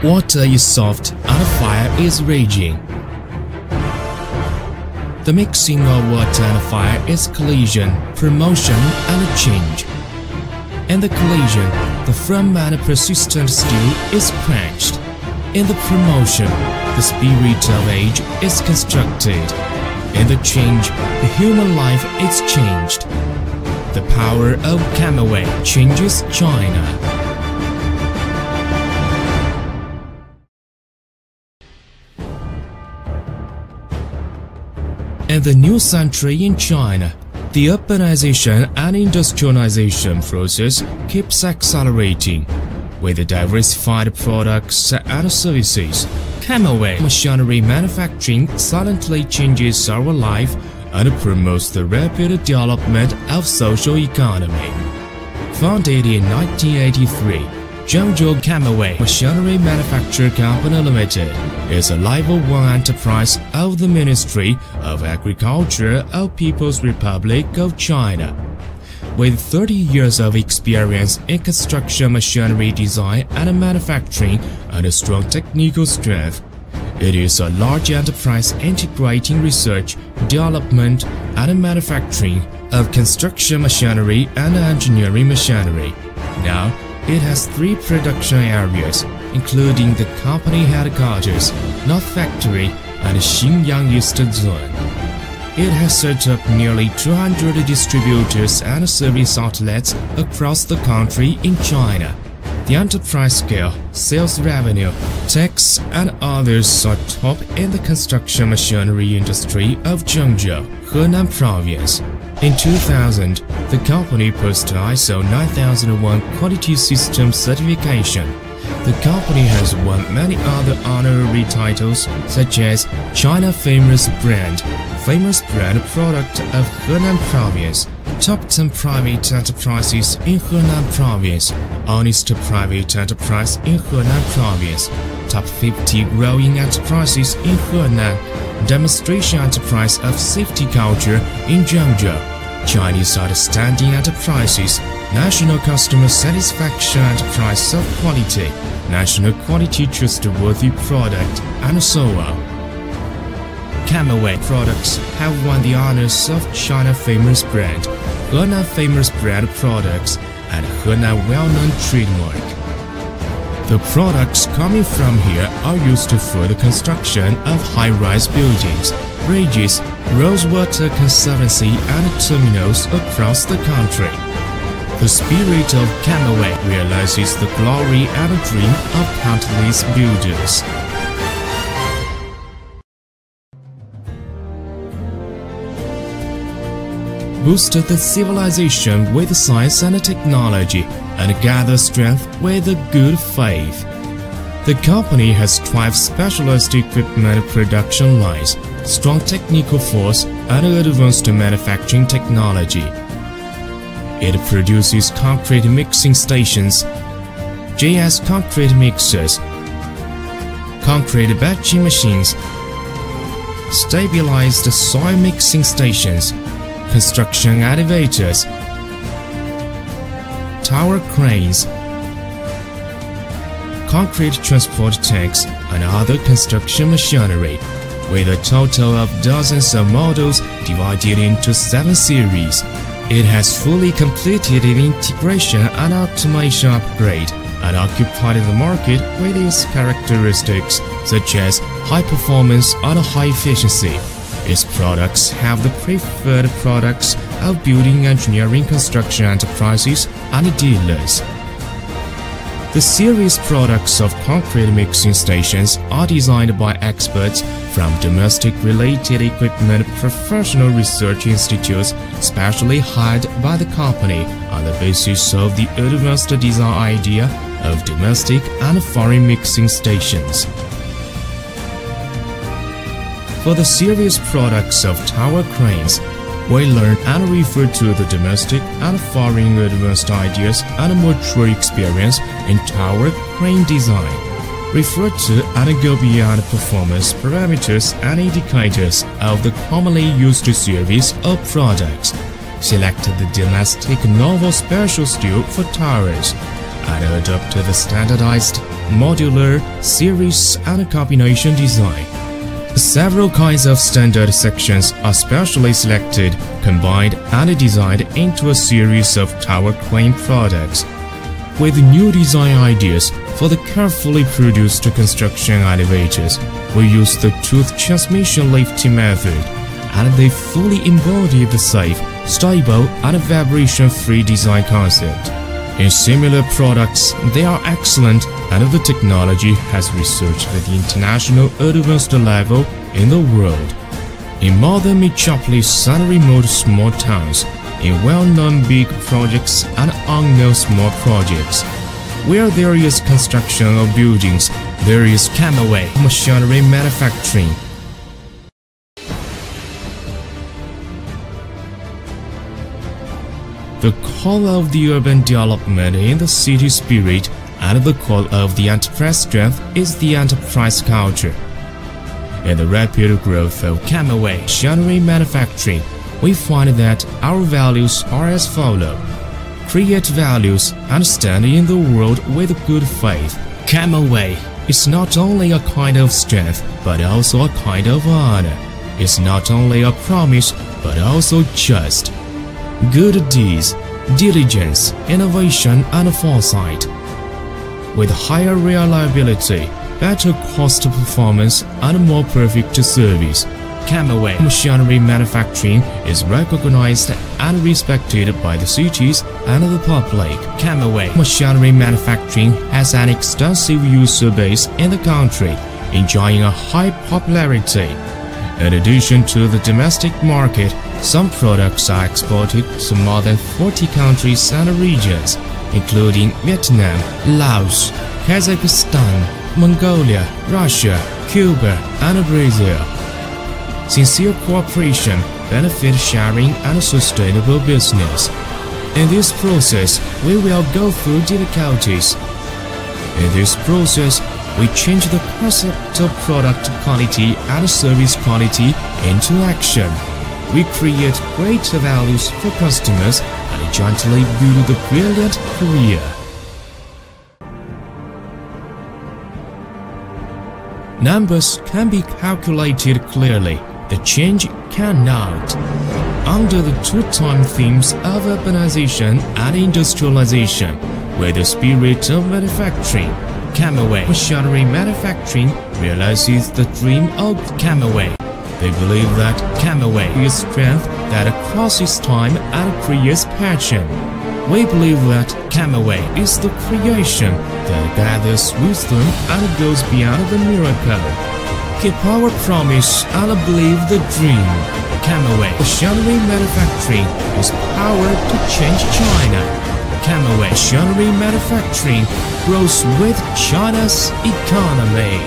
Water is soft and fire is raging. The mixing of water and fire is collision, promotion, and change. In the collision, the firm and persistent steel is quenched. In the promotion, the spirit of age is constructed. In the change, the human life is changed. The power of Camelway changes China. In the new century in China, the urbanization and industrialization process keeps accelerating. With diversified products and services, Camelway machinery manufacturing silently changes our life and promotes the rapid development of social economy. Founded in 1983, Zhengzhou Camelway Machinery Manufacture Company Limited is a Level 1 enterprise of the Ministry of Agriculture of People's Republic of China. With 30 years of experience in construction machinery design and manufacturing and a strong technical strength, it is a large enterprise integrating research, development, and manufacturing of construction machinery and engineering machinery. Now, it has 3 production areas, including the company headquarters, North Factory, and Xinyang Eastern Zone. It has set up nearly 200 distributors and service outlets across the country in China. The enterprise scale, sales revenue, tax, and others are top in the construction machinery industry of Zhengzhou, Henan Province. In 2000, the company passed ISO 9001 Quality System certification. The company has won many other honorary titles such as China Famous Brand Product of Henan Province, Top 10 Private Enterprises in Henan Province, Honest Private Enterprise in Henan Province, Top 50 Growing Enterprises in Henan, Demonstration Enterprise of Safety Culture in Zhengzhou, Chinese Outstanding Enterprises, National Customer Satisfaction Enterprise of Quality, National Quality Trustworthy Product, and so on. Camelway products have won the honors of China Famous Brand, Henan Famous Brand Products, and Henan Well-Known Trademark. The products coming from here are used for the construction of high-rise buildings, bridges, rosewater conservancy, and terminals across the country. The spirit of Camelway realizes the glory and dream of countless builders. Boost the civilization with science and technology, and gather strength with good faith. The company has 12 specialized equipment production lines, strong technical force, and advanced manufacturing technology. It produces concrete mixing stations, JS concrete mixers, concrete batching machines, stabilized soil mixing stations, construction elevators, tower cranes, concrete transport tanks, and other construction machinery, with a total of dozens of models divided into 7 series. It has fully completed the integration and automation upgrade and occupied the market with its characteristics such as high performance and high efficiency. Its products have the preferred products of building engineering construction enterprises and dealers. The series products of concrete mixing stations are designed by experts from domestic-related equipment professional research institutes specially hired by the company on the basis of the advanced design idea of domestic and foreign mixing stations. For the series products of tower cranes, we learn and refer to the domestic and foreign advanced ideas and mature experience in tower crane design. refer to and go beyond performance parameters and indicators of the commonly used series of products. Select the domestic novel special steel for towers and adopt the standardized modular series and combination design. Several kinds of standard sections are specially selected, combined and designed into a series of tower crane products. With new design ideas for the carefully produced construction elevators, we use the tooth transmission lifting method, and they fully embody the safe, stable, and vibration-free design concept. In similar products, they are excellent, and the technology has researched at the international advanced level in the world. In modern metropolis and remote small towns, in well-known big projects and unknown small projects, where there is construction of buildings, there is Camelway machinery manufacturing. The call of the urban development in the city spirit and the call of the enterprise strength is the enterprise culture. In the rapid growth of Camelway machinery manufacturing, we find that our values are as follows. Create values and stand in the world with good faith. Camelway is not only a kind of strength, but also a kind of honor. It's not only a promise, but also just. Good deeds, diligence, innovation, and foresight. With higher reliability, better cost performance, and more perfect service, Camelway machinery manufacturing is recognized and respected by the cities and the public. Camelway machinery manufacturing has an extensive user base in the country, enjoying a high popularity. In addition to the domestic market, some products are exported to more than 40 countries and regions, including Vietnam, Laos, Kazakhstan, Mongolia, Russia, Cuba, and Brazil. Sincere cooperation, benefit sharing, and sustainable business. In this process, we will go through difficulties. In this process, we change the concept of product quality and service quality into action. We create great values for customers and jointly build a brilliant career. Numbers can be calculated clearly. The change cannot. Under the two-time themes of urbanization and industrialization, with the spirit of manufacturing, Camelway machinery manufacturing realizes the dream of Camelway. They believe that Camelway is strength that crosses time and creates passion. We believe that Camelway is the creation that gathers wisdom and goes beyond the miracle. Keep our promise and believe the dream. Camelway machinery manufacturing is power to change China. Camelway machinery manufacturing grows with China's economy.